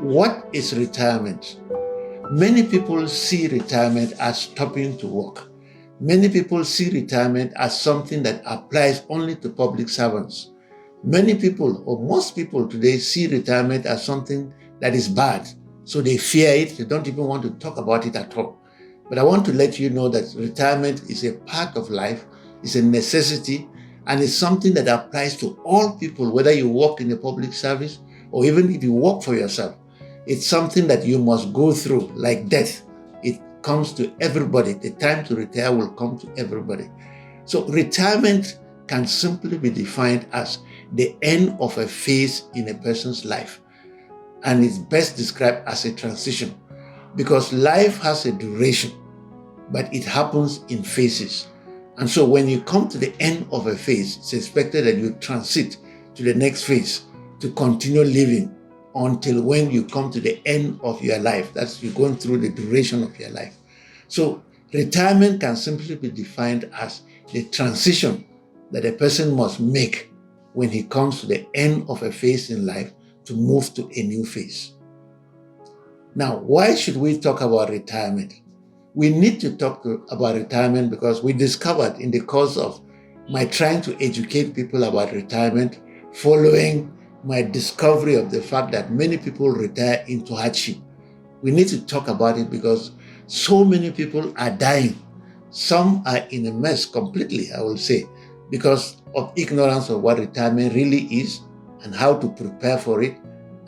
What is retirement? Many people see retirement as stopping to work. Many people see retirement as something that applies only to public servants. Many people, or most people today, see retirement as something that is bad. So they fear it. They don't even want to talk about it at all. But I want to let you know that retirement is a part of life, it's a necessity, and it's something that applies to all people, whether you work in a public service or even if you work for yourself. It's something that you must go through, like death. It comes to everybody. The time to retire will come to everybody. So retirement can simply be defined as the end of a phase in a person's life. And it's best described as a transition, because life has a duration, but it happens in phases. And so when you come to the end of a phase, it's expected that you transit to the next phase to continue living until when you come to the end of your life. That's you're going through the duration of your life. So retirement can simply be defined as the transition that a person must make when he comes to the end of a phase in life to move to a new phase. Now, why should we talk about retirement? We need to talk about retirement because we discovered in the course of my trying to educate people about retirement, following my discovery of the fact that many people retire into hardship. We need to talk about it because so many people are dying. Some are in a mess completely, I will say, because of ignorance of what retirement really is and how to prepare for it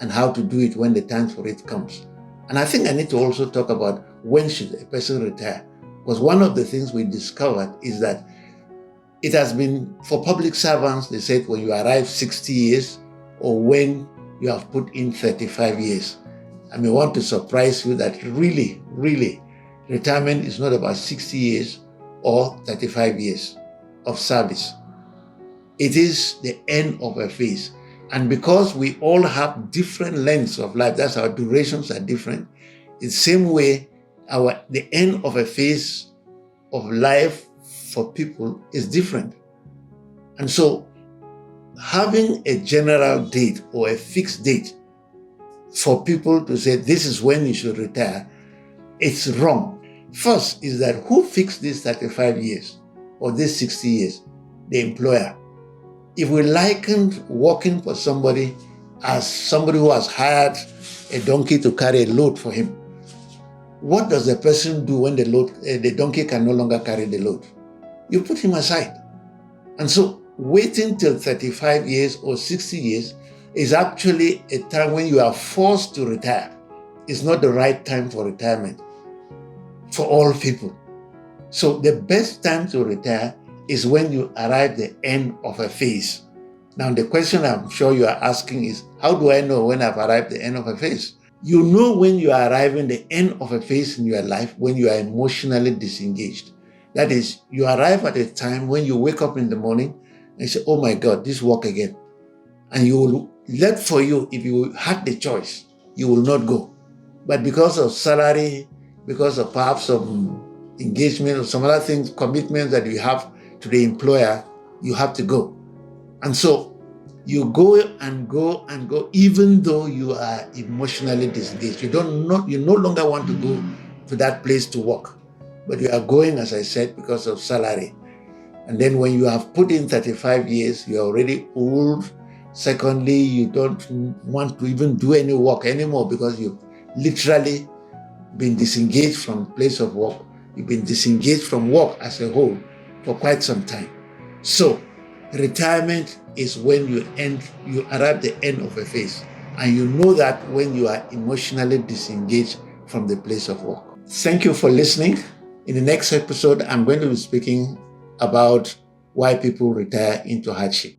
and how to do it when the time for it comes. And I think I need to also talk about when should a person retire, because one of the things we discovered is that it has been, for public servants, they said when you arrive 60 years or when you have put in 35 years. I may want to surprise you that really, retirement is not about 60 years or 35 years of service. It is the end of a phase. And because we all have different lengths of life, that's our durations are different. In the same way, the end of a phase of life for people is different. And so having a general date or a fixed date for people to say this is when you should retire, it's wrong. First is that who fixed these 35 years or these 60 years? The employer. If we likened working for somebody as somebody who has hired a donkey to carry a load for him, what does the person do when the donkey can no longer carry the load? You put him aside. And so waiting till 35 years or 60 years is actually a time when you are forced to retire. It's not the right time for retirement for all people. So the best time to retire is when you arrive at the end of a phase. Now the question I'm sure you are asking is, how do I know when I've arrived at the end of a phase? You know when you are arriving at the end of a phase in your life when you are emotionally disengaged. That is, you arrive at a time when you wake up in the morning and say, oh my God, this work again. And you will let for you, if you had the choice, you will not go. But because of salary, because of perhaps some engagement or some other things, commitments that you have to the employer, you have to go. And so you go and go and go, even though you are emotionally disengaged. You no longer want to go to that place to work, but you are going, as I said, because of salary. And then when you have put in 35 years, you're already old. Secondly, you don't want to even do any work anymore because you've literally been disengaged from the place of work. You've been disengaged from work as a whole for quite some time. So retirement is when you arrive at the end of a phase. And you know that when you are emotionally disengaged from the place of work. Thank you for listening. In the next episode, I'm going to be speaking about why people retire into hardship.